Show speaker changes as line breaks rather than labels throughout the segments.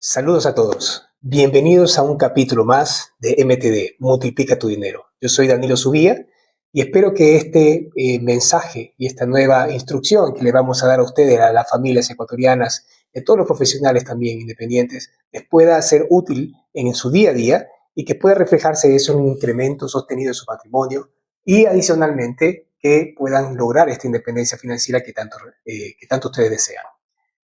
Saludos a todos. Bienvenidos a un capítulo más de MTD, Multiplica tu Dinero. Yo soy Danilo Subía y espero que este mensaje y esta nueva instrucción que le vamos a dar a ustedes, a las familias ecuatorianas, y a todos los profesionales también independientes, les pueda ser útil en su día a día y que pueda reflejarse eso en un incremento sostenido de su patrimonio y adicionalmente que puedan lograr esta independencia financiera que tanto ustedes desean.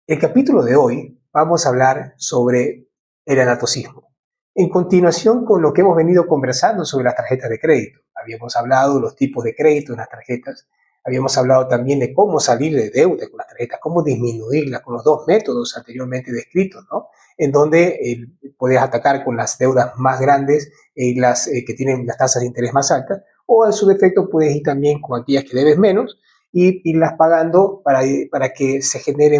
El capítulo de hoy vamos a hablar sobre el anatocismo. En continuación con lo que hemos venido conversando sobre las tarjetas de crédito. Habíamos hablado de los tipos de crédito en las tarjetas. Habíamos hablado también de cómo salir de deuda con las tarjetas, cómo disminuirlas con los dos métodos anteriormente descritos, ¿no? En donde puedes atacar con las deudas más grandes y las que tienen las tasas de interés más altas, o a su defecto puedes ir también con aquellas que debes menos y irlas pagando para que se genere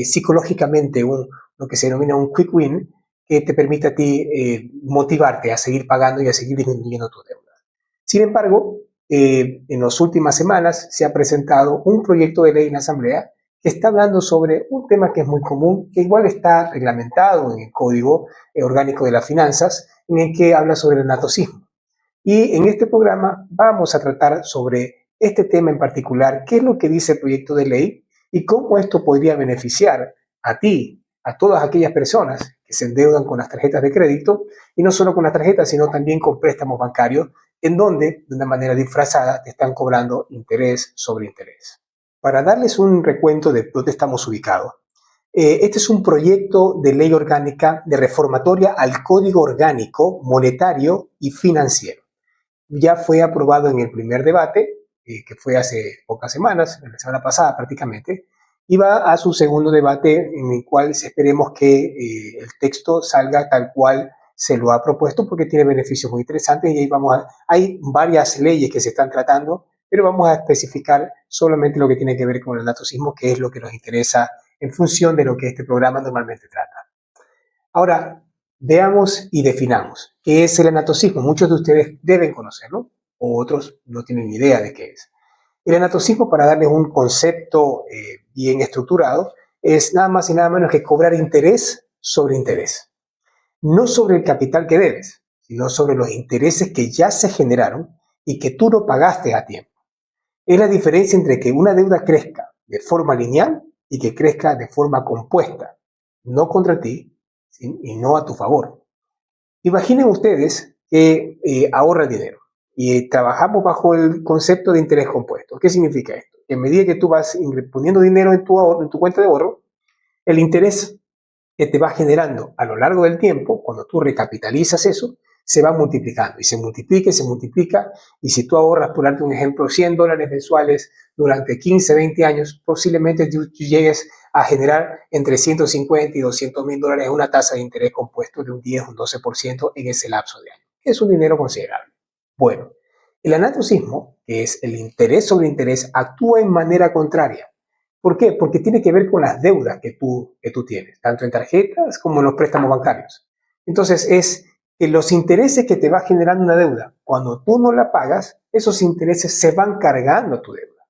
psicológicamente lo que se denomina un quick win que te permite a ti motivarte a seguir pagando y a seguir disminuyendo tus deudas. Sin embargo, en las últimas semanas se ha presentado un proyecto de ley en la Asamblea que está hablando sobre un tema que es muy común, que igual está reglamentado en el Código Orgánico de las Finanzas, en el que habla sobre el anatocismo. Y en este programa vamos a tratar sobre este tema en particular, qué es lo que dice el proyecto de ley y cómo esto podría beneficiar a ti, a todas aquellas personas que se endeudan con las tarjetas de crédito, y no solo con las tarjetas, sino también con préstamos bancarios, en donde, de una manera disfrazada, te están cobrando interés sobre interés. Para darles un recuento de dónde estamos ubicados, este es un proyecto de ley orgánica de reformatoria al Código Orgánico Monetario y Financiero. Ya fue aprobado en el primer debate, que fue hace pocas semanas, la semana pasada prácticamente, y va a su segundo debate en el cual esperemos que el texto salga tal cual se lo ha propuesto, porque tiene beneficios muy interesantes y ahí hay varias leyes que se están tratando, pero vamos a especificar solamente lo que tiene que ver con el anatocismo, que es lo que nos interesa en función de lo que este programa normalmente trata. Ahora, veamos y definamos qué es el anatocismo. Muchos de ustedes deben conocerlo, o otros no tienen ni idea de qué es. El anatocismo, para darles un concepto bien estructurado, es nada más y nada menos que cobrar interés sobre interés. No sobre el capital que debes, sino sobre los intereses que ya se generaron y que tú no pagaste a tiempo. Es la diferencia entre que una deuda crezca de forma lineal y que crezca de forma compuesta, no contra ti, y no a tu favor. Imaginen ustedes que ahorran dinero y trabajamos bajo el concepto de interés compuesto. ¿Qué significa esto? Que a medida que tú vas poniendo dinero en tu cuenta de ahorro, el interés que te va generando a lo largo del tiempo, cuando tú recapitalizas eso, se va multiplicando y se multiplica y se multiplica. Y si tú ahorras, por darte un ejemplo, $100 mensuales durante 15, 20 años, posiblemente tú llegues a generar entre 150 y 200 mil dólares una tasa de interés compuesto de un 10 o un 12% en ese lapso de año. Es un dinero considerable. Bueno, el anatocismo, que es el interés sobre interés, actúa en manera contraria. ¿Por qué? Porque tiene que ver con las deudas que tú tienes, tanto en tarjetas como en los préstamos bancarios. Entonces, es que los intereses que te va generando una deuda, cuando tú no la pagas, esos intereses se van cargando a tu deuda.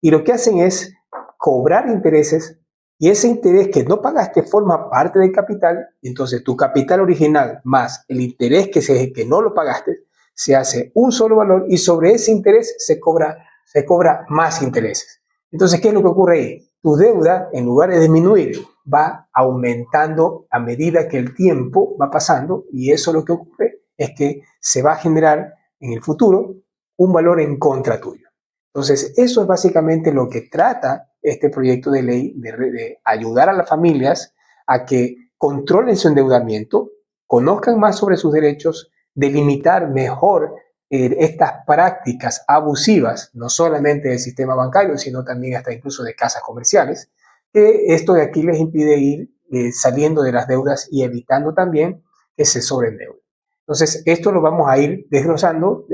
Y lo que hacen es cobrar intereses, y ese interés que no pagaste forma parte del capital, y entonces tu capital original más el interés que no lo pagaste, se hace un solo valor y sobre ese interés se cobra más intereses. Entonces, ¿qué es lo que ocurre ahí? Tu deuda, en lugar de disminuir, va aumentando a medida que el tiempo va pasando, y eso lo que ocurre es que se va a generar en el futuro un valor en contra tuyo. Entonces, eso es básicamente lo que trata este proyecto de ley, de ayudar a las familias a que controlen su endeudamiento, conozcan más sobre sus derechos, delimitar mejor estas prácticas abusivas, no solamente del sistema bancario, sino también hasta incluso de casas comerciales, que esto de aquí les impide ir saliendo de las deudas y evitando también que se sobreendeude. Entonces, esto lo vamos a ir desglosando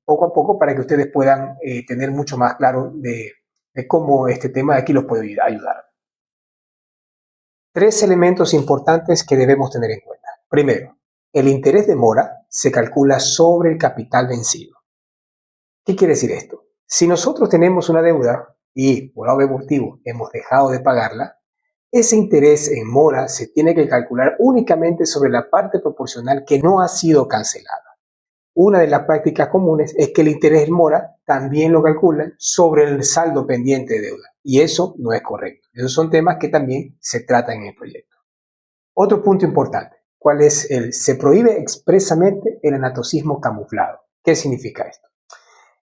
poco a poco para que ustedes puedan tener mucho más claro de cómo este tema de aquí los puede ayudar. 3 elementos importantes que debemos tener en cuenta. Primero, el interés de mora se calcula sobre el capital vencido. ¿Qué quiere decir esto? Si nosotros tenemos una deuda y por algún motivo hemos dejado de pagarla, ese interés en mora se tiene que calcular únicamente sobre la parte proporcional que no ha sido cancelada. Una de las prácticas comunes es que el interés en mora también lo calculan sobre el saldo pendiente de deuda, y eso no es correcto. Esos son temas que también se tratan en el proyecto. Otro punto importante, ¿cuál es se prohíbe expresamente el anatocismo camuflado? ¿Qué significa esto?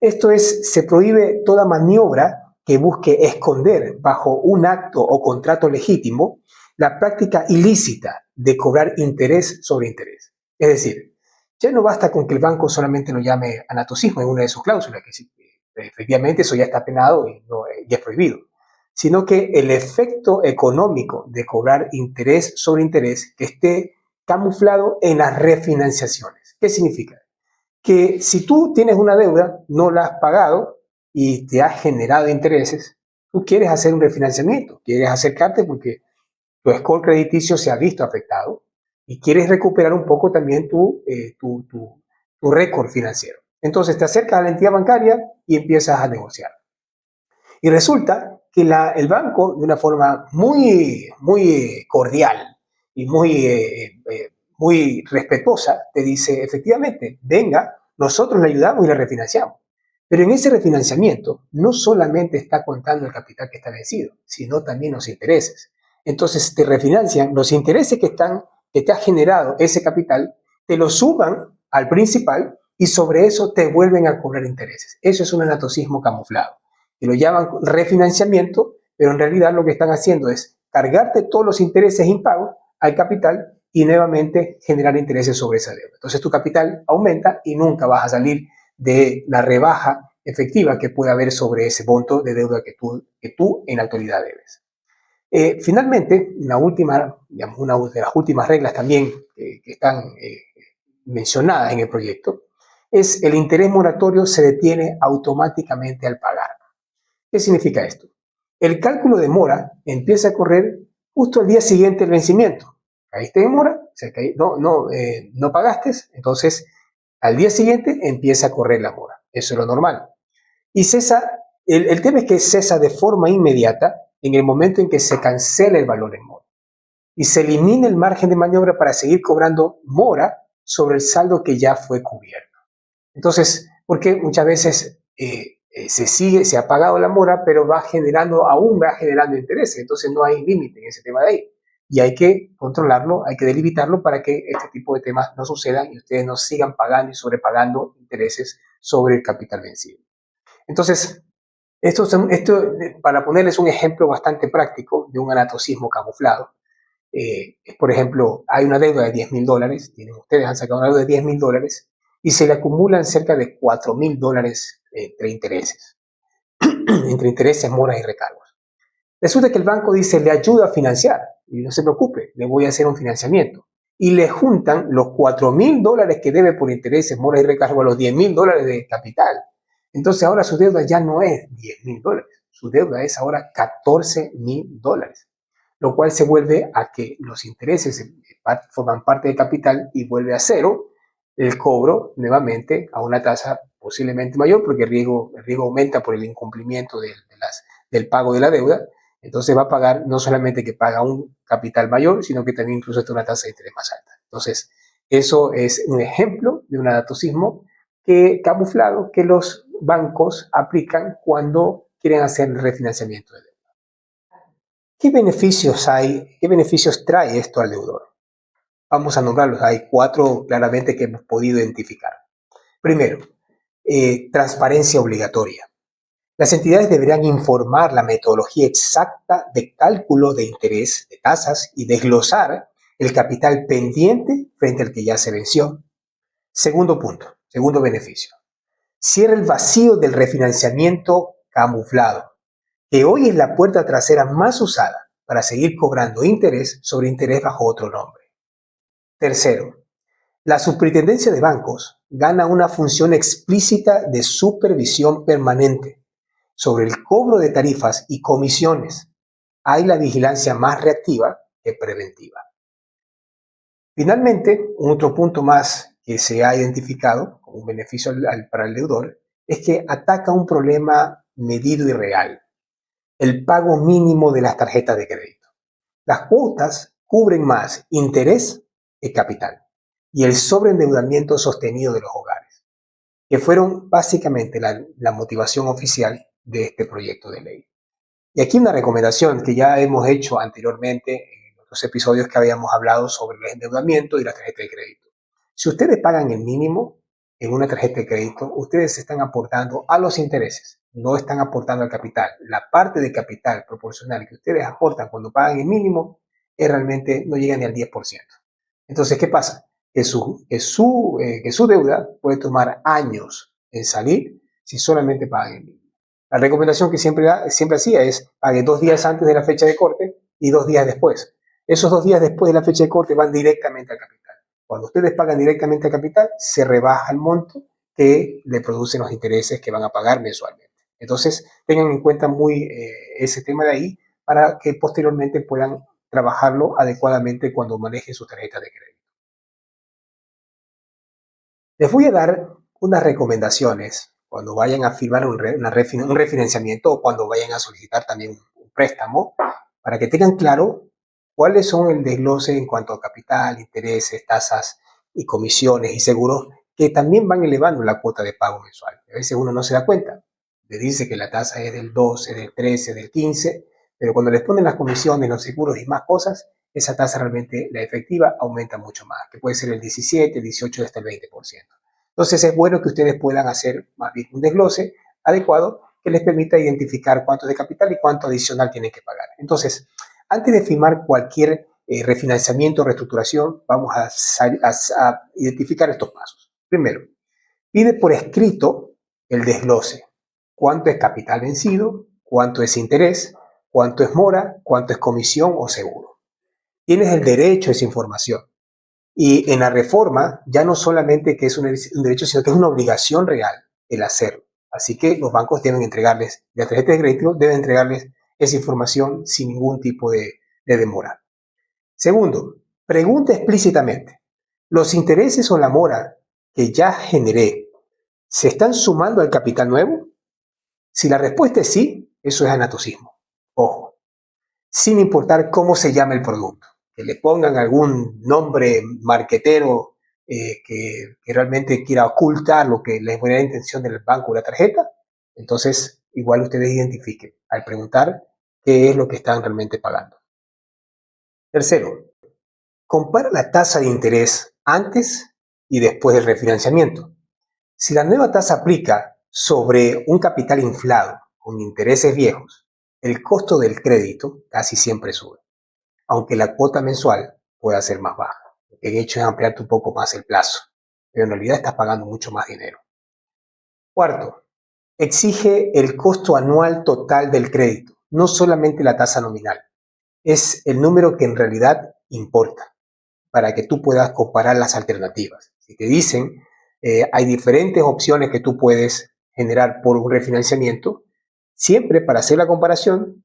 Esto es, se prohíbe toda maniobra que busque esconder bajo un acto o contrato legítimo la práctica ilícita de cobrar interés sobre interés. Es decir, ya no basta con que el banco solamente lo llame anatocismo en una de sus cláusulas, que sí, efectivamente eso ya está penado y ya es prohibido, sino que el efecto económico de cobrar interés sobre interés que esté camuflado en las refinanciaciones. ¿Qué significa? Que si tú tienes una deuda, no la has pagado y te has generado intereses, tú quieres hacer un refinanciamiento, quieres acercarte porque tu score crediticio se ha visto afectado y quieres recuperar un poco también tu récord financiero. Entonces te acercas a la entidad bancaria y empiezas a negociar. Y resulta que el banco, de una forma muy cordial y muy respetuosa, te dice, efectivamente, venga, nosotros le ayudamos y le refinanciamos. Pero en ese refinanciamiento no solamente está contando el capital que está vencido, sino también los intereses. Entonces te refinancian los intereses que te ha generado ese capital, te lo suman al principal y sobre eso te vuelven a cobrar intereses. Eso es un anatocismo camuflado que lo llaman refinanciamiento, pero en realidad lo que están haciendo es cargarte todos los intereses impagos al capital y nuevamente generar intereses sobre esa deuda. Entonces tu capital aumenta y nunca vas a salir de la rebaja efectiva que puede haber sobre ese monto de deuda que tú en la actualidad debes. Finalmente, una de las últimas reglas también que están mencionadas en el proyecto es el interés moratorio se detiene automáticamente al pagar. ¿Qué significa esto? El cálculo de mora empieza a correr justo al día siguiente del vencimiento. Caíste en mora, o sea, no pagaste, entonces al día siguiente empieza a correr la mora. Eso es lo normal. Y cesa, el tema es que cesa de forma inmediata en el momento en que se cancela el valor en mora. Y se elimina el margen de maniobra para seguir cobrando mora sobre el saldo que ya fue cubierto. Entonces, porque muchas veces se ha pagado la mora, pero aún va generando intereses, entonces no hay límite en ese tema de ahí. Y hay que controlarlo, hay que delimitarlo para que este tipo de temas no sucedan y ustedes no sigan pagando y sobrepagando intereses sobre el capital vencido. Entonces, para ponerles un ejemplo bastante práctico de un anatocismo camuflado, por ejemplo, hay una deuda de $10,000, ustedes han sacado una deuda de $10,000 y se le acumulan cerca de $4,000 entre intereses, moras y recargos. Resulta que el banco dice, le ayuda a financiar, y no se preocupe, le voy a hacer un financiamiento. Y le juntan los $4,000 que debe por intereses, moras y recargos a los $10,000 de capital. Entonces ahora su deuda ya no es $10,000, su deuda es ahora $14,000, lo cual se vuelve a que los intereses forman parte del capital y vuelve a cero el cobro nuevamente a una tasa posiblemente mayor porque el riesgo aumenta por el incumplimiento del pago de la deuda. Entonces va a pagar, no solamente que paga un capital mayor, sino que también incluso está una tasa de interés más alta. Entonces, eso es un ejemplo de un anatocismo camuflado que los bancos aplican cuando quieren hacer el refinanciamiento de deuda. ¿Qué beneficios hay? ¿Qué beneficios trae esto al deudor? Vamos a nombrarlos. Hay 4 claramente que hemos podido identificar. Primero, transparencia obligatoria. Las entidades deberán informar la metodología exacta de cálculo de interés, de tasas y desglosar el capital pendiente frente al que ya se venció. Segundo punto, segundo beneficio. Cierra el vacío del refinanciamiento camuflado, que hoy es la puerta trasera más usada para seguir cobrando interés sobre interés bajo otro nombre. Tercero, la Superintendencia de Bancos gana una función explícita de supervisión permanente sobre el cobro de tarifas y comisiones. Hay la vigilancia más reactiva que preventiva. Finalmente, un otro punto más que se ha identificado como un beneficio para el deudor es que ataca un problema medido y real, el pago mínimo de las tarjetas de crédito. Las cuotas cubren más interés que capital y el sobreendeudamiento sostenido de los hogares, que fueron básicamente la motivación oficial de este proyecto de ley. Y aquí una recomendación que ya hemos hecho anteriormente en los episodios que habíamos hablado sobre el endeudamiento y la tarjeta de crédito. Si ustedes pagan el mínimo en una tarjeta de crédito, ustedes están aportando a los intereses, no están aportando al capital. La parte de capital proporcional que ustedes aportan cuando pagan el mínimo es realmente no llega ni al 10%. Entonces, ¿qué pasa? Que su deuda puede tomar años en salir si solamente pagan el mínimo. La recomendación que siempre hacía es pague 2 días antes de la fecha de corte y 2 días después. Esos 2 días después de la fecha de corte van directamente al capital. Cuando ustedes pagan directamente al capital, se rebaja el monto que le producen los intereses que van a pagar mensualmente. Entonces, tengan en cuenta muy ese tema de ahí para que posteriormente puedan trabajarlo adecuadamente cuando manejen sus tarjetas de crédito. Les voy a dar unas recomendaciones cuando vayan a firmar un refinanciamiento o cuando vayan a solicitar también un préstamo, para que tengan claro cuáles son el desglose en cuanto a capital, intereses, tasas y comisiones y seguros que también van elevando la cuota de pago mensual. A veces uno no se da cuenta. Le dice que la tasa es del 12, del 13, del 15, pero cuando les ponen las comisiones, los seguros y más cosas, esa tasa realmente, la efectiva, aumenta mucho más, que puede ser el 17, el 18, hasta el 20%. Entonces es bueno que ustedes puedan hacer más bien un desglose adecuado que les permita identificar cuánto de capital y cuánto adicional tienen que pagar. Entonces, antes de firmar cualquier refinanciamiento o reestructuración, vamos a identificar estos pasos. Primero, pide por escrito el desglose. ¿Cuánto es capital vencido? ¿Cuánto es interés? ¿Cuánto es mora? ¿Cuánto es comisión o seguro? Tienes el derecho a esa información. Y en la reforma ya no solamente que es un derecho, sino que es una obligación real el hacerlo. Así que los bancos deben entregarles, la tarjeta de crédito deben entregarles esa información sin ningún tipo de demora. Segundo, pregunta explícitamente, ¿los intereses o la mora que ya generé se están sumando al capital nuevo? Si la respuesta es sí, eso es anatocismo. Ojo, sin importar cómo se llame el producto. Que le pongan algún nombre marquetero que realmente quiera ocultar lo que la buena intención del banco o la tarjeta, entonces igual ustedes identifiquen al preguntar qué es lo que están realmente pagando. Tercero, compara la tasa de interés antes y después del refinanciamiento. Si la nueva tasa aplica sobre un capital inflado con intereses viejos, el costo del crédito casi siempre sube, aunque la cuota mensual pueda ser más baja. Lo que he hecho es ampliarte un poco más el plazo, pero en realidad estás pagando mucho más dinero. Cuarto, exige el costo anual total del crédito, no solamente la tasa nominal. Es el número que en realidad importa para que tú puedas comparar las alternativas. Si te dicen, hay diferentes opciones que tú puedes generar por un refinanciamiento, siempre para hacer la comparación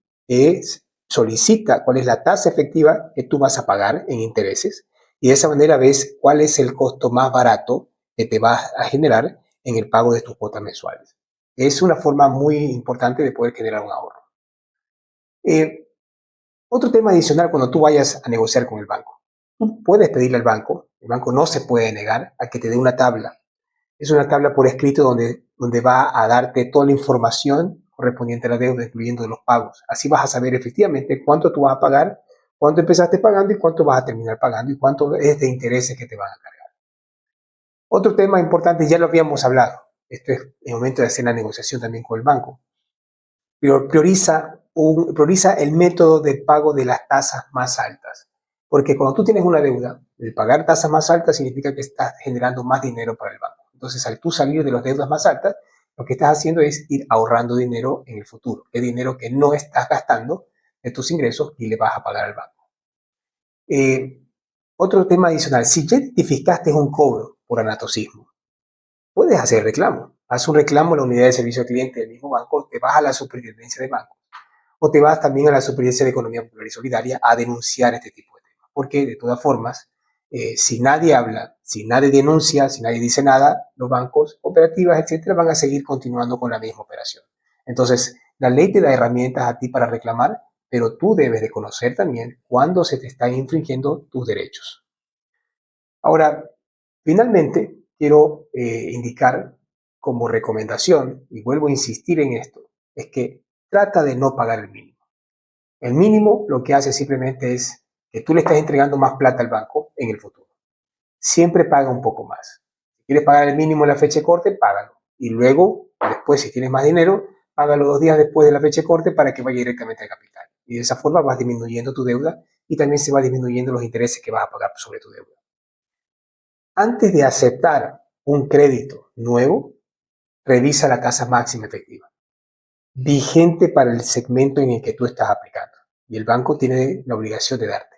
solicita cuál es la tasa efectiva que tú vas a pagar en intereses y de esa manera ves cuál es el costo más barato que te va a generar en el pago de tus cuotas mensuales. Es una forma muy importante de poder generar un ahorro. Otro tema adicional cuando tú vayas a negociar con el banco. Tú puedes pedirle al banco, el banco no se puede negar a que te dé una tabla. Es una tabla por escrito donde va a darte toda la información correspondiente a la deuda, incluyendo los pagos. Así vas a saber efectivamente cuánto tú vas a pagar, cuánto empezaste pagando y cuánto vas a terminar pagando y cuánto es de intereses que te van a cargar. Otro tema importante, ya lo habíamos hablado, esto es el momento de hacer la negociación también con el banco. Pero prioriza el método de pago de las tasas más altas. Porque cuando tú tienes una deuda, el pagar tasas más altas significa que estás generando más dinero para el banco. Entonces, al tú salir de las deudas más altas, lo que estás haciendo es ir ahorrando dinero en el futuro. Es dinero que no estás gastando de tus ingresos y le vas a pagar al banco. Otro tema adicional, si ya identificaste un cobro por anatocismo, puedes hacer reclamo. Haz un reclamo a la unidad de servicio al cliente del mismo banco, te vas a la superintendencia de bancos o te vas también a la superintendencia de economía popular y solidaria a denunciar este tipo de temas. Porque de todas formas, si nadie habla, si nadie denuncia, si nadie dice nada, los bancos, cooperativas, etcétera, van a seguir continuando con la misma operación. Entonces, la ley te da herramientas a ti para reclamar, pero tú debes de conocer también cuándo se te están infringiendo tus derechos. Ahora, finalmente, quiero indicar como recomendación, y vuelvo a insistir en esto, es que trata de no pagar el mínimo. El mínimo lo que hace simplemente es que tú le estás entregando más plata al banco en el futuro. Siempre paga un poco más. Si quieres pagar el mínimo en la fecha de corte, págalo. Y luego, después, si tienes más dinero, págalo 2 días después de la fecha de corte para que vaya directamente al capital. Y de esa forma vas disminuyendo tu deuda y también se va disminuyendo los intereses que vas a pagar sobre tu deuda. Antes de aceptar un crédito nuevo, revisa la tasa máxima efectiva, vigente para el segmento en el que tú estás aplicando. Y el banco tiene la obligación de darte.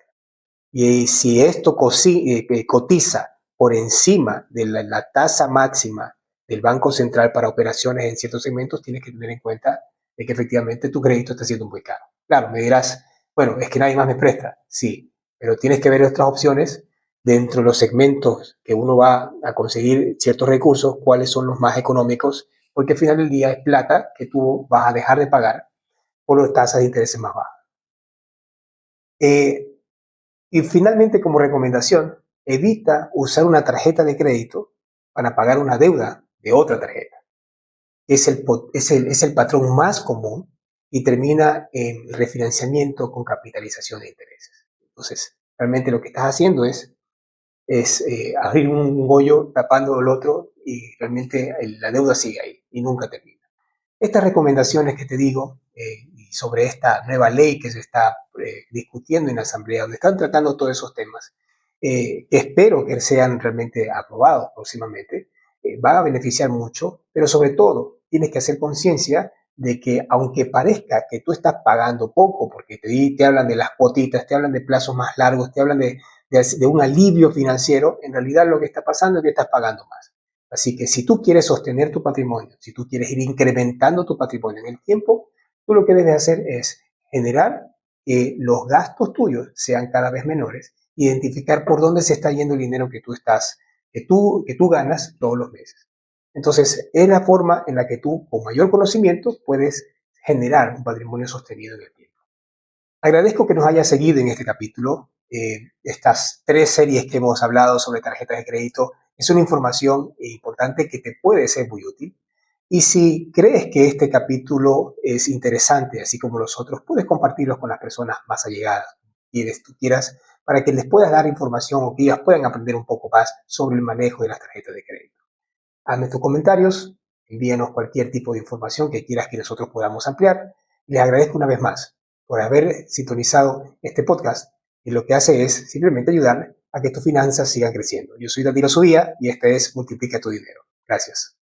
Y si esto cotiza por encima de la tasa máxima del Banco Central para operaciones en ciertos segmentos, tienes que tener en cuenta de que efectivamente tu crédito está siendo muy caro. Claro, me dirás, bueno, es que nadie más me presta. Sí, pero tienes que ver otras opciones dentro de los segmentos que uno va a conseguir ciertos recursos, cuáles son los más económicos, porque al final del día es plata que tú vas a dejar de pagar por las tasas de intereses más bajas. Eh, Y finalmente, como recomendación, evita usar una tarjeta de crédito para pagar una deuda de otra tarjeta. Es el patrón más común y termina en refinanciamiento con capitalización de intereses. Entonces, realmente lo que estás haciendo es abrir un hoyo tapando el otro y realmente la deuda sigue ahí y nunca termina. Estas recomendaciones que te digo sobre esta nueva ley que se está discutiendo en la Asamblea, donde están tratando todos esos temas, que espero que sean realmente aprobados próximamente, va a beneficiar mucho, pero sobre todo tienes que hacer conciencia de que aunque parezca que tú estás pagando poco, porque te hablan de las cuotitas, te hablan de plazos más largos, te hablan de un alivio financiero, en realidad lo que está pasando es que estás pagando más. Así que si tú quieres sostener tu patrimonio, si tú quieres ir incrementando tu patrimonio en el tiempo, tú lo que debes hacer es generar que los gastos tuyos sean cada vez menores, identificar por dónde se está yendo el dinero que tú ganas todos los meses. Entonces, es la forma en la que tú, con mayor conocimiento, puedes generar un patrimonio sostenido en el tiempo. Agradezco que nos haya seguido en este capítulo. Estas 3 series que hemos hablado sobre tarjetas de crédito es una información importante que te puede ser muy útil. Y si crees que este capítulo es interesante, así como los otros, puedes compartirlos con las personas más allegadas que tú quieras para que les puedas dar información o que ellas puedan aprender un poco más sobre el manejo de las tarjetas de crédito. Hazme tus comentarios, envíanos cualquier tipo de información que quieras que nosotros podamos ampliar. Les agradezco una vez más por haber sintonizado este podcast y lo que hace es simplemente ayudarle a que tus finanzas sigan creciendo. Yo soy Danilo Subía y este es Multiplica tu Dinero. Gracias.